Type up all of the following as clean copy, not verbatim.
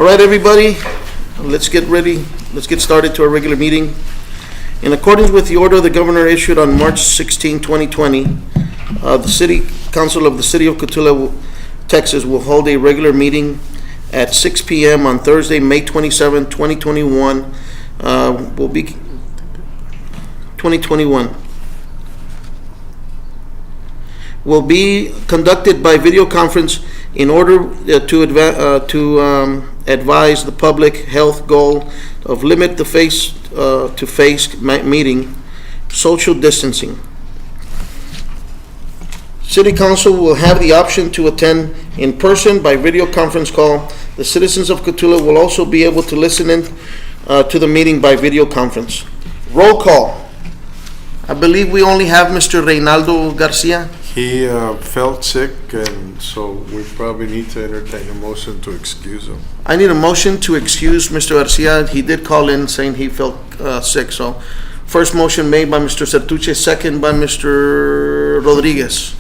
All right, everybody, let's get ready. Let's get started to our regular meeting. In accordance with the order the governor issued on March 16, 2020, the City Council of the City of Cotulla, Texas will hold a regular meeting at 6 p.m. on Thursday, May 27, 2021. Will be conducted by video conference in order to advise the public health goal of limit the face-to-face meeting, social distancing. City Council will have the option to attend in person by video conference call. The citizens of Cotulla will also be able to listen in to the meeting by video conference. Roll call. I believe we only have Mr. Reynaldo Garcia. He felt sick, and so we probably need to entertain a motion to excuse him. I need a motion to excuse Mr. Garcia. He did call in saying he felt sick. So first motion made by Mr. Sertuche, second by Mr. Rodriguez.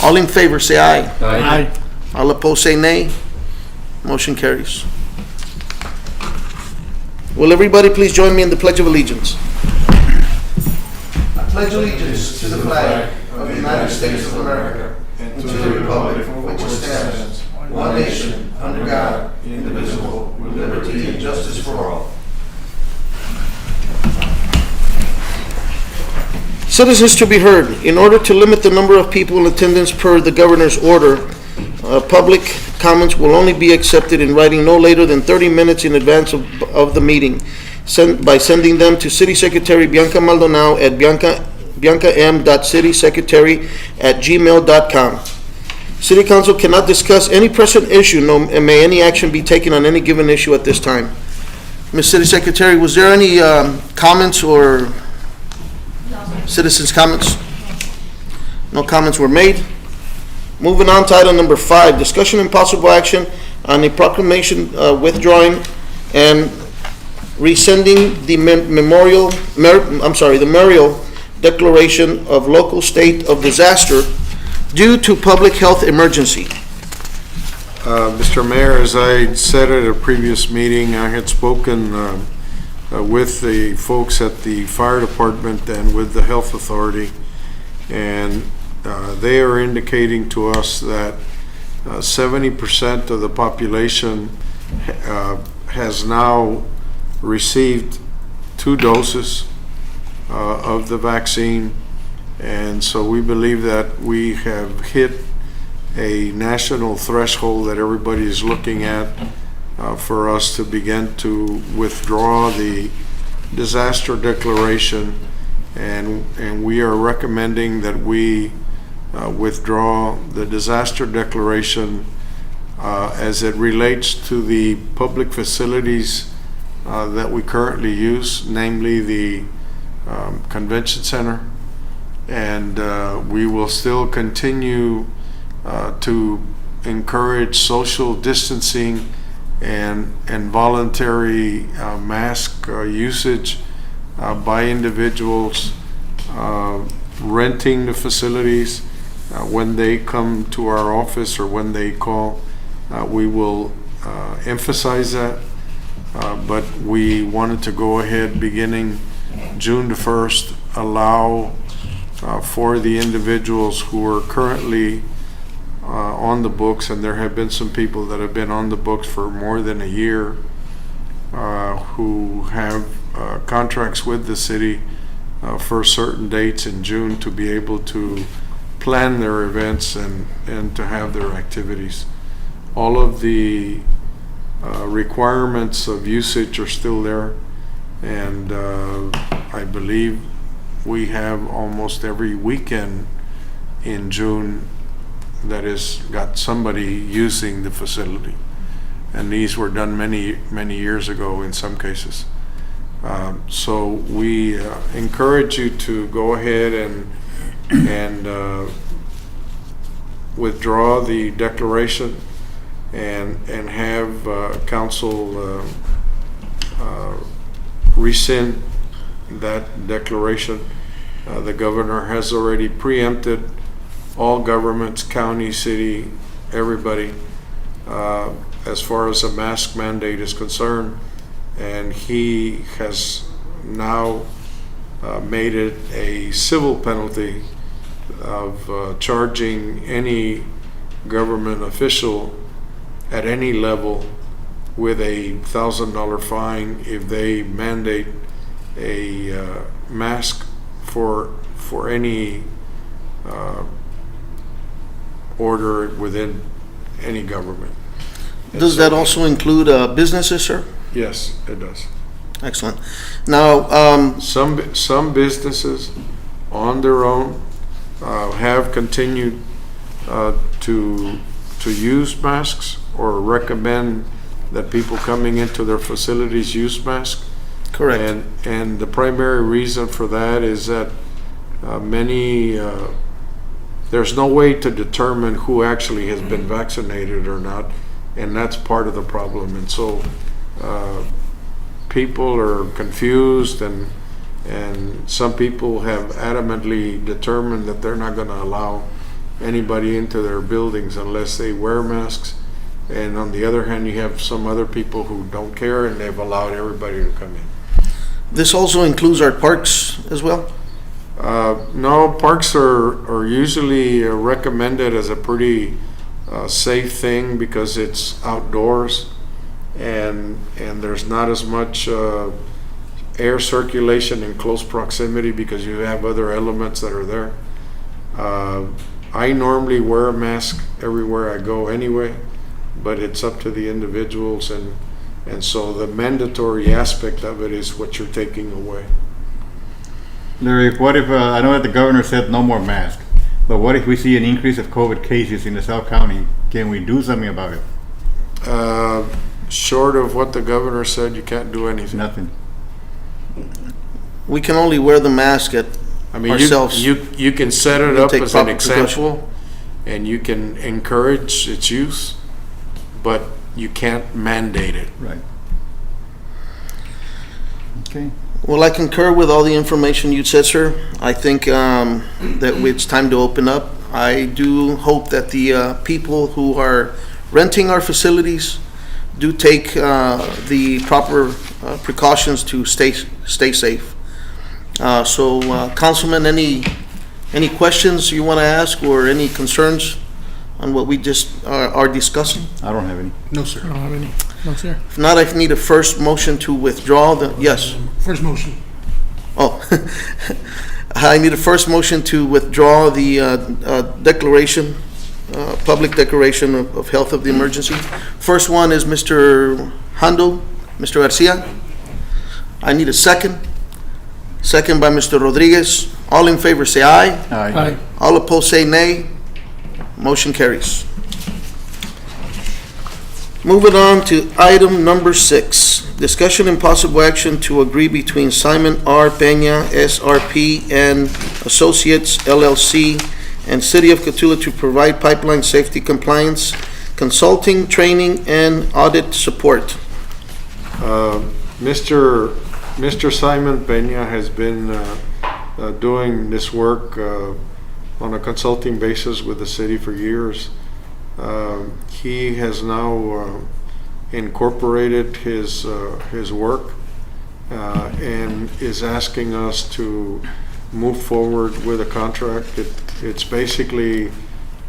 All in favor say aye. Aye. All opposed say nay. Motion carries. Will everybody please join me in the Pledge of Allegiance? I pledge allegiance to the flag of the United States of America and to the republic for which it stands, one nation, under God, indivisible, with liberty and justice for all. Citizens to be heard. In order to limit the number of people in attendance per the governor's order, public comments will only be accepted in writing no later than 30 minutes in advance of the meeting, by sending them to City Secretary Bianca Maldonado at biancam.citysecretary@gmail.com. City Council cannot discuss any present issue, nor may any action be taken on any given issue at this time. Ms. City Secretary, was there any comments or citizens' comments? No comments were made. Moving on to item number 5, discussion and possible action on a proclamation withdrawing and rescinding the memorial declaration of local state of disaster due to public health emergency. Mr. Mayor, as I said at a previous meeting, I had spoken with the folks at the fire department and with the health authority, and they are indicating to us that 70% of the population has now received 2 doses of the vaccine, and so we believe that we have hit a national threshold that everybody is looking at for us to begin to withdraw the disaster declaration, and we are recommending that we withdraw the disaster declaration as it relates to the public facilities that we currently use, namely the convention center, and we will still continue to encourage social distancing and voluntary mask usage by individuals renting the facilities. When they come to our office or when they call, we will emphasize that. But we wanted to go ahead beginning June the 1st, allow for the individuals who are currently on the books, and there have been some people that have been on the books for more than a year who have contracts with the city for certain dates in June to be able to plan their events and to have their activities. All of the requirements of usage are still there, and I believe we have almost every weekend in June that has got somebody using the facility, and these were done many years ago in some cases. So we encourage you to go ahead and withdraw the declaration and have council rescind that declaration. The governor has already preempted all governments, county, city, everybody as far as a mask mandate is concerned, and he has now made it a civil penalty of charging any government official at any level with a $1,000 fine if they mandate a mask for any order within any government. Does that also include businesses, sir? Yes, it does. Excellent. Now, Some businesses on their own have continued to use masks or recommend that people coming into their facilities use masks. correct. And the primary reason for that is that there's no way to determine who actually has been vaccinated or not, and that's part of the problem. And so people are confused, and some people have adamantly determined that they're not going to allow anybody into their buildings unless they wear masks. And on the other hand, you have some other people who don't care, and they've allowed everybody to come in. This also includes our parks as well? No, parks are usually recommended as a pretty safe thing because it's outdoors, and there's not as much air circulation in close proximity because you have other elements that are there. I normally wear a mask everywhere I go anyway, but it's up to the individuals, and so the mandatory aspect of it is what you're taking away. Larry, what if, I know that the governor said no more masks, but what if we see an increase of COVID cases in the South County? Can we do something about it? Short of what the governor said, you can't do anything. Nothing. We can only wear the mask at I mean, ourselves. you can set it We'll up take as an proper example, and you can encourage its use, but you can't mandate it. Right. Okay. Well, I concur with all the information you said, sir. I think that it's time to open up. I do hope that the people who are renting our facilities do take the proper precautions to stay safe. So, Councilman, any questions you want to ask or any concerns on what we just are discussing? I don't have any. No, sir. I don't have any. No, sir. If not, I need a first motion to withdraw the, yes. First motion. Oh, I need a first motion to withdraw the declaration, public declaration of health of the emergency. First one is Mr. Hondo, Mr. Garcia. I need a second. Second by Mr. Rodriguez. All in favor say aye. Aye. All opposed say nay. Motion carries. Moving on to item number 6, discussion and possible action to agree between Simon R. Peña, SRP, and Associates, LLC, and City of Cotulla to provide pipeline safety compliance, consulting, training, and audit support. Mr. Simon Peña has been doing this work on a consulting basis with the city for years. He has now incorporated his work and is asking us to move forward with a contract. It's basically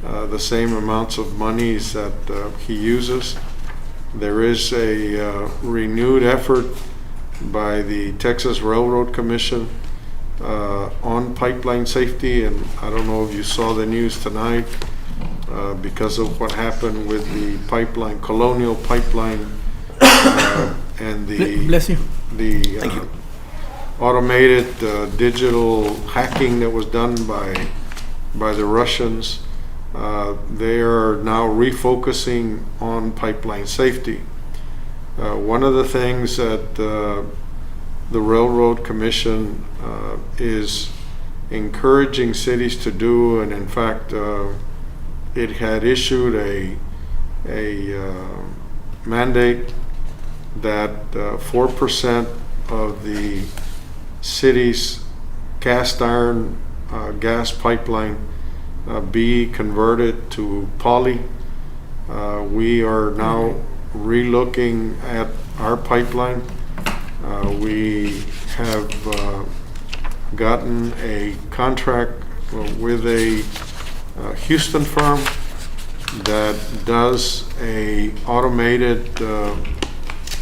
the same amounts of monies that he uses. There is a renewed effort by the Texas Railroad Commission on pipeline safety, and I don't know if you saw the news tonight because of what happened with the pipeline, Colonial Pipeline, and Bless you. the automated digital hacking that was done by the Russians. They are now refocusing on pipeline safety. One of the things that the Railroad Commission is encouraging cities to do, and in fact it had issued a mandate that 4% of the city's cast iron gas pipeline be converted to poly. We are now relooking at our pipeline. We have gotten a contract with a Houston firm that does a automated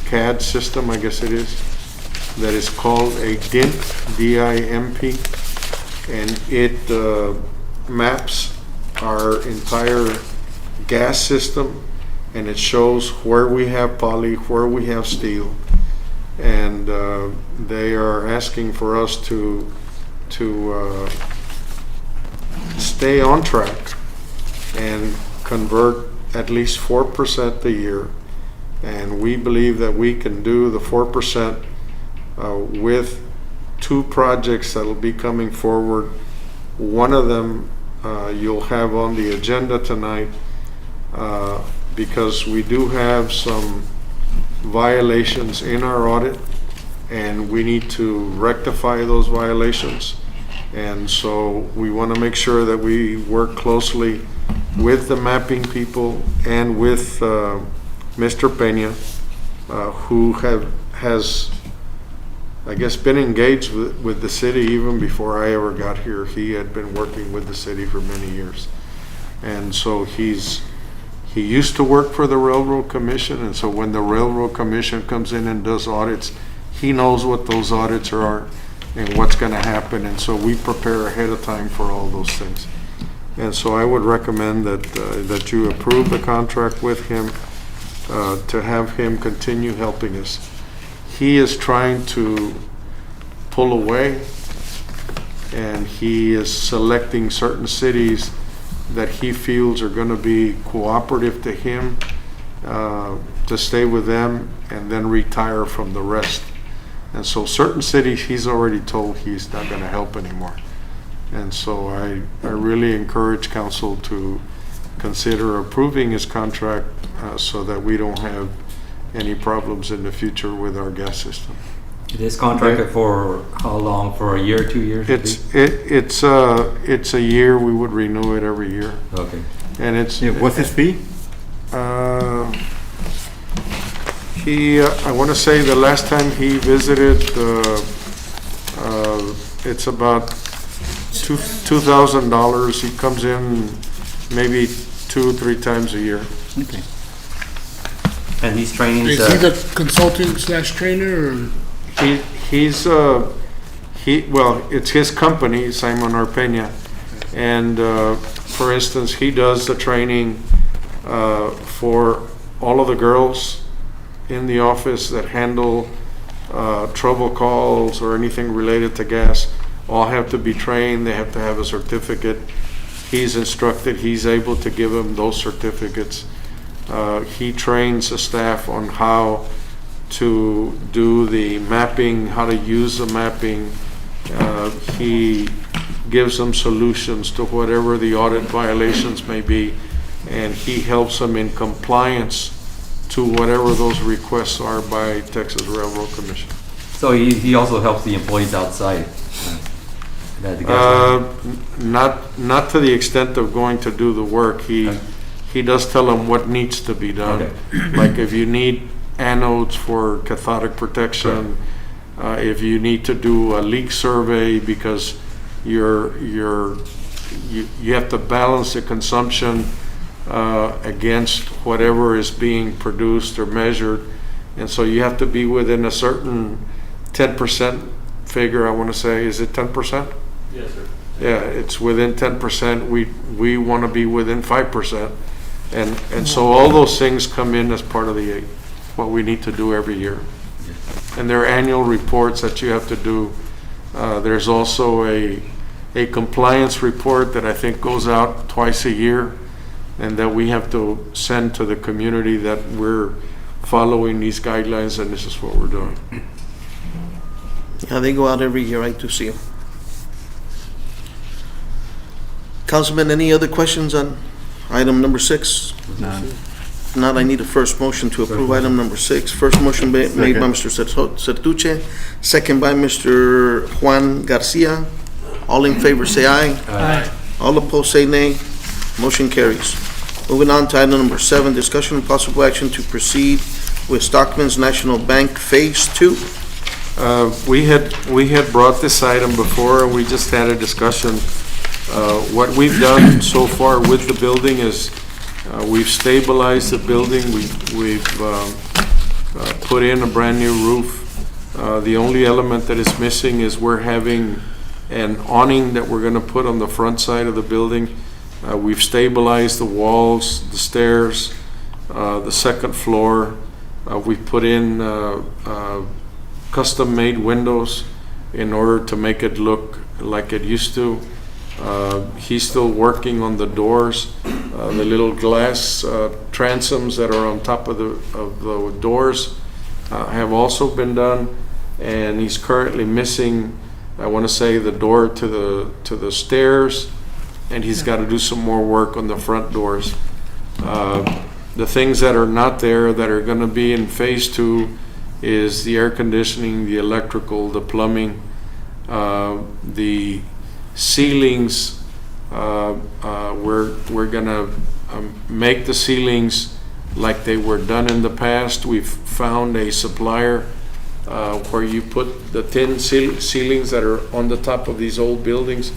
CAD system, I guess it is, that is called a DIMP, D-I-M-P, and it maps our entire gas system, and it shows where we have poly, where we have steel, and they are asking for us to stay on track and convert at least 4% a year, and we believe that we can do the 4% with two projects that'll be coming forward. One of them you'll have on the agenda tonight because we do have some violations in our audit, and we need to rectify those violations. And so we want to make sure that we work closely with the mapping people and with Mr. Peña, who has, I guess, been engaged with the city even before I ever got here. He had been working with the city for many years. And so he used to work for the Railroad Commission, and so when the Railroad Commission comes in and does audits, he knows what those audits are and what's going to happen, and so we prepare ahead of time for all those things. And so I would recommend that you approve the contract with him to have him continue helping us. He is trying to pull away, and he is selecting certain cities that he feels are going to be cooperative to him, to stay with them and then retire from the rest. And so certain cities he's already told he's not going to help anymore. And so I really encourage council to consider approving his contract so that we don't have any problems in the future with our gas system. It is contracted for how long? For a year, 2 years? It's a year. We would renew it every year. Okay. And it's What's his fee? I want to say the last time he visited, it's about $2,000. He comes in maybe 2 or 3 times a year. Okay. And these trainings, Is he the consultant / trainer, or? Well, it's his company, Simon Arpeña, and for instance, he does the training for all of the girls in the office that handle trouble calls or anything related to gas. All have to be trained. They have to have a certificate. He's instructed. He's able to give them those certificates. He trains the staff on how to do the mapping, how to use the mapping. He gives them solutions to whatever the audit violations may be, and he helps them in compliance to whatever those requests are by Texas Railroad Commission. so he also helps the employees outside. The gas Not to the extent of going to do the work. He does tell them what needs to be done. Okay. Like if you need anodes for cathodic protection, if you need to do a leak survey because you have to balance the consumption against whatever is being produced or measured, and so you have to be within a certain 10% figure. I want to say, is it 10%? Yes, sir. Yeah, it's within 10%. We want to be within 5%, and so all those things come in as part of what we need to do every year. And there are annual reports that you have to do. There's also a compliance report that I think goes out twice a year, and that we have to send to the community that we're following these guidelines and this is what we're doing. Yeah, they go out every year. I do see them. Councilman, any other questions on item number 6? None. If not, I need a first motion to approve item number 6. First motion made by Mr. Sertuche, second by Mr. Juan Garcia. All in favor say aye. Aye. All opposed say nay. Motion carries. Moving on to item number 7, discussion and possible action to proceed with Stockman's National Bank Phase 2. We had brought this item before, and we just had a discussion. What we've done so far with the building is we've stabilized the building. We've put in a brand-new roof. The only element that is missing is we're having an awning that we're going to put on the front side of the building. We've stabilized the walls, the stairs, the second floor. We've put in custom-made windows in order to make it look like it used to. He's still working on the doors. The little glass transoms that are on top of the doors have also been done, and he's currently missing, I want to say, the door to the stairs, and he's got to do some more work on the front doors. The things that are not there that are going to be in Phase 2 is the air conditioning, the electrical, the plumbing, the ceilings. We're gonna make the ceilings like they were done in the past. We've found a supplier where you put the tin ceilings that are on the top of these old buildings,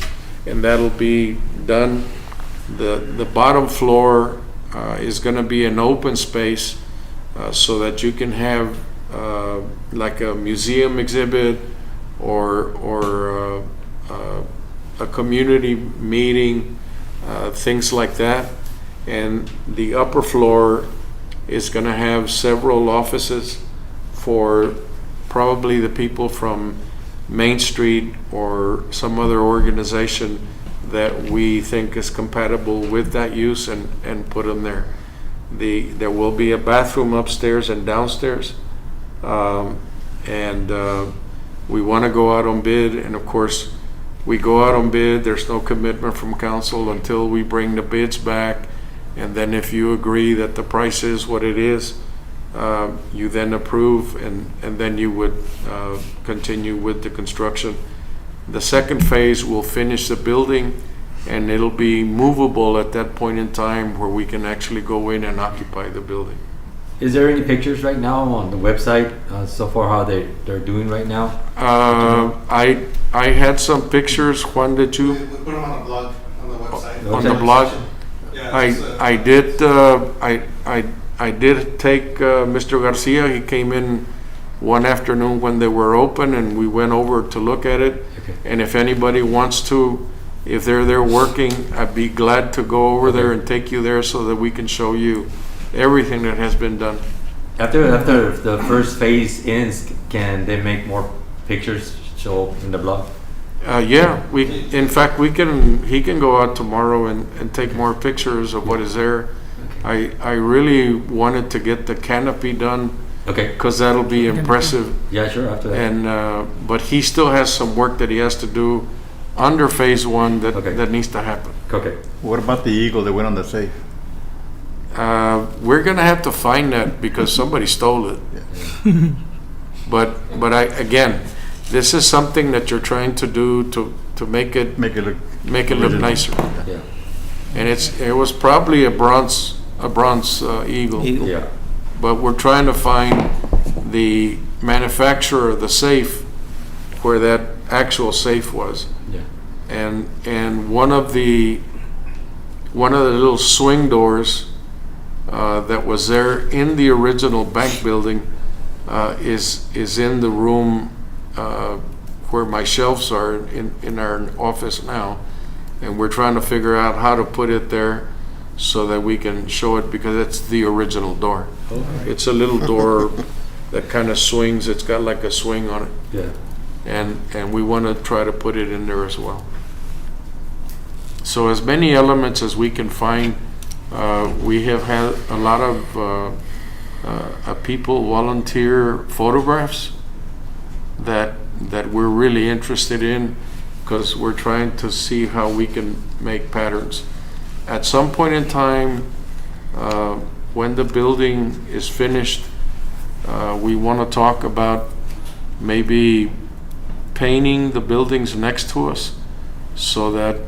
and that'll be done. The bottom floor is gonna be an open space so that you can have like a museum exhibit or a community meeting, things like that. And the upper floor is going to have several offices for probably the people from Main Street or some other organization that we think is compatible with that use, and put them there. There will be a bathroom upstairs and downstairs. We want to go out on bid, and of course we go out on bid. There's no commitment from council until we bring the bids back, and then if you agree that the price is what it is, you then approve, and then you would continue with the construction. The second phase will finish the building, and it'll be movable at that point in time where we can actually go in and occupy the building. Is there any pictures right now on the website so far how they're doing right now? I had some pictures. Juan, did you? We put them on the blog, on the website. On the blog? Yeah, I did take Mr. Garcia. He came in one afternoon when they were open, and we went over to look at it. Okay. And if anybody wants to, if they're there working, I'd be glad to go over there and take you there so that we can show you everything that has been done. After the first phase ends, can they make more pictures show in the blog? Yeah, in fact, he can go out tomorrow and take more pictures of what is there. I really wanted to get the canopy done. Okay. Because that'll be impressive. Yeah, sure. After that. And but he still has some work that he has to do under Phase 1 that needs to happen. Okay. What about the eagle that went on the safe? We're gonna have to find that because somebody stole it. But again, this is something that you're trying to do to make it look nicer. Yeah. And it was probably a bronze eagle. Yeah. But we're trying to find the manufacturer of the safe where that actual safe was. Yeah. And one of the little swing doors that was there in the original bank building is in the room where my shelves are in our office now, and we're trying to figure out how to put it there so that we can show it, because it's the original door. Okay. It's a little door that kind of swings. It's got like a swing on it. Yeah. And we want to try to put it in there as well. So as many elements as we can find. We have had a lot of people volunteer photographs that we're really interested in, because we're trying to see how we can make patterns. At some point in time, when the building is finished, we want to talk about maybe painting the buildings next to us so that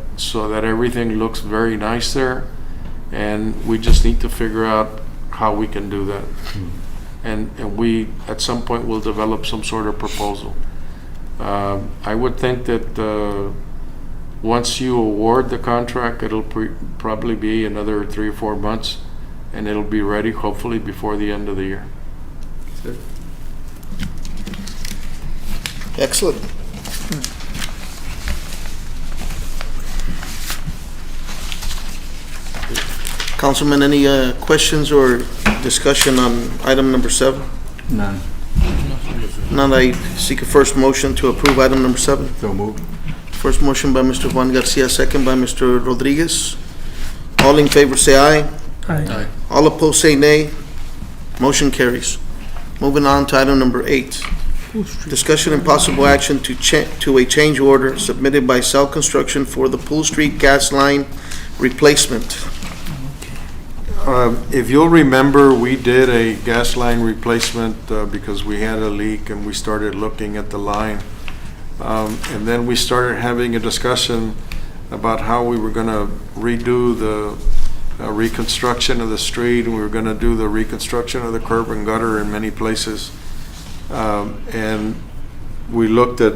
everything looks very nice there. and we just need to figure out how we can do that. And we, at some point, will develop some sort of proposal. I would think that once you award the contract, it'll probably be another 3 or 4 months, and it'll be ready hopefully before the end of the year. Excellent. Councilman, any questions or discussion on item number 7? None. None. I seek a first motion to approve item number 7. So moved. First motion by Mr. Juan Garcia, second by Mr. Rodriguez. All in favor say aye. Aye. All opposed say nay. Motion carries. Moving on to item number 8. Discussion and possible action to a change order submitted by Cell Construction for the Pool Street gas line replacement. If you'll remember, we did a gas line replacement because we had a leak, and we started looking at the line. And then we started having a discussion about how we were going to redo the reconstruction of the street, and we were going to do the reconstruction of the curb and gutter in many places. And we looked at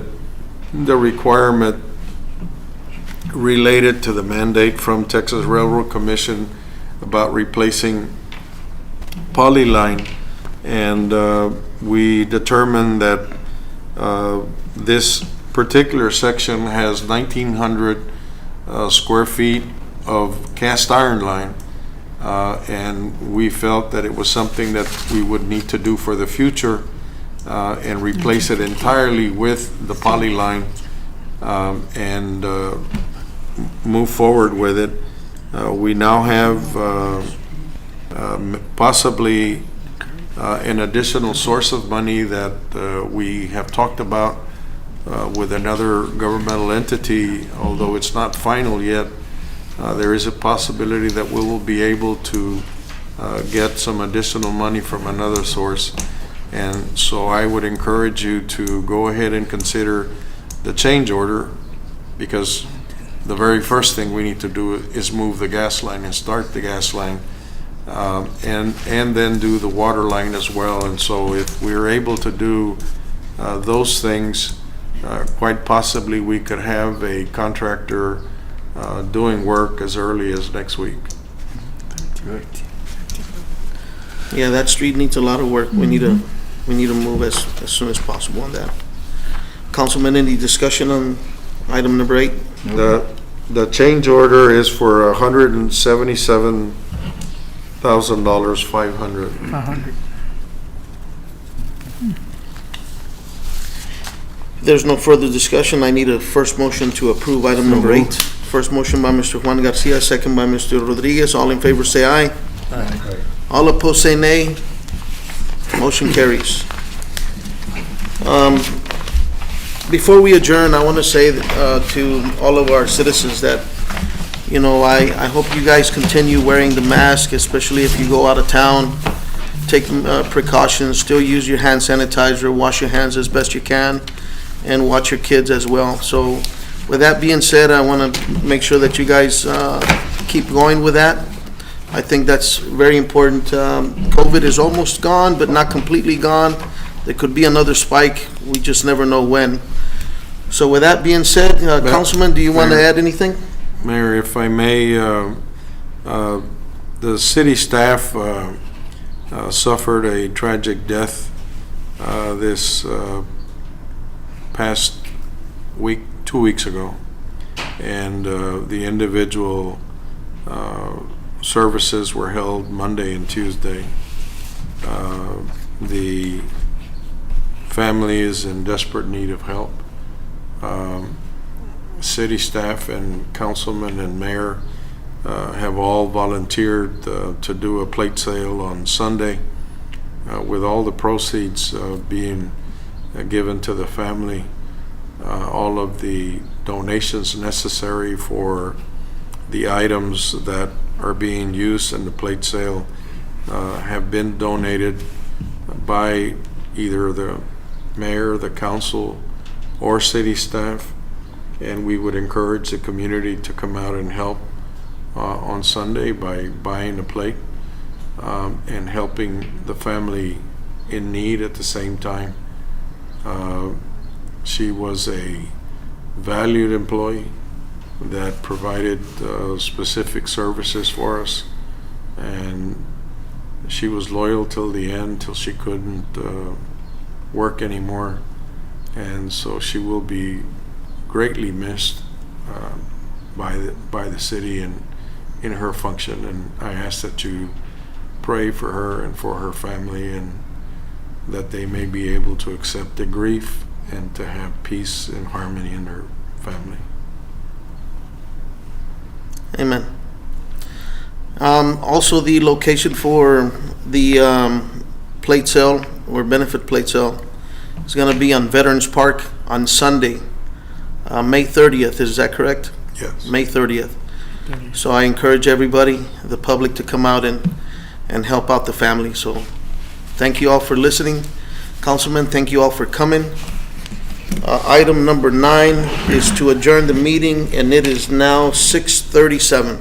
the requirement related to the mandate from Texas Railroad Commission about replacing polyline, and we determined that this particular section has 1,900 square feet of cast iron line, and we felt that it was something that we would need to do for the future and replace it entirely with the polyline and move forward with it. We now have possibly an additional source of money that we have talked about with another governmental entity, although it's not final yet. There is a possibility that we will be able to get some additional money from another source. And so I would encourage you to go ahead and consider the change order, because the very first thing we need to do is move the gas line and start the gas line, and then do the water line as well. And so if we're able to do those things, quite possibly we could have a contractor doing work as early as next week. Good. Yeah, that street needs a lot of work. We need to move as soon as possible on that. Councilman, any discussion on item number 8? The change order is for $177,500. 500. If there's no further discussion, I need a first motion to approve item number 8. First motion by Mr. Juan Garcia, second by Mr. Rodriguez. All in favor say aye. Aye. All opposed say nay. Motion carries. Before we adjourn, I want to say to all of our citizens that, I hope you guys continue wearing the mask, especially if you go out of town. Take precautions, still use your hand sanitizer, wash your hands as best you can, and watch your kids as well. So with that being said, I want to make sure that you guys keep going with that. I think that's very important. COVID is almost gone, but not completely gone. There could be another spike. We just never know when. So with that being said, Councilman, do you want to add anything? Mayor, if I may, the city staff suffered a tragic death this past week, 2 weeks ago, and the individual services were held Monday and Tuesday. The family is in desperate need of help. City staff and councilman and mayor have all volunteered to do a plate sale on Sunday, with all the proceeds being given to the family. All of the donations necessary for the items that are being used in the plate sale have been donated by either the mayor, the council, or city staff, and we would encourage the community to come out and help on Sunday by buying a plate and helping the family in need at the same time. She was a valued employee that provided specific services for us, and she was loyal till the end, till she couldn't work anymore, and so she will be greatly missed by the city and in her function. And I ask that you pray for her and for her family, and that they may be able to accept the grief and to have peace and harmony in their family. Amen. Also, the location for the plate sale or benefit plate sale is going to be on Veterans Park on Sunday, May 30th. Is that correct? Yes. May 30th. So I encourage everybody, the public, to come out and help out the family. So thank you all for listening. Councilman, thank you all for coming. Item number 9 is to adjourn the meeting, and it is now 6:37.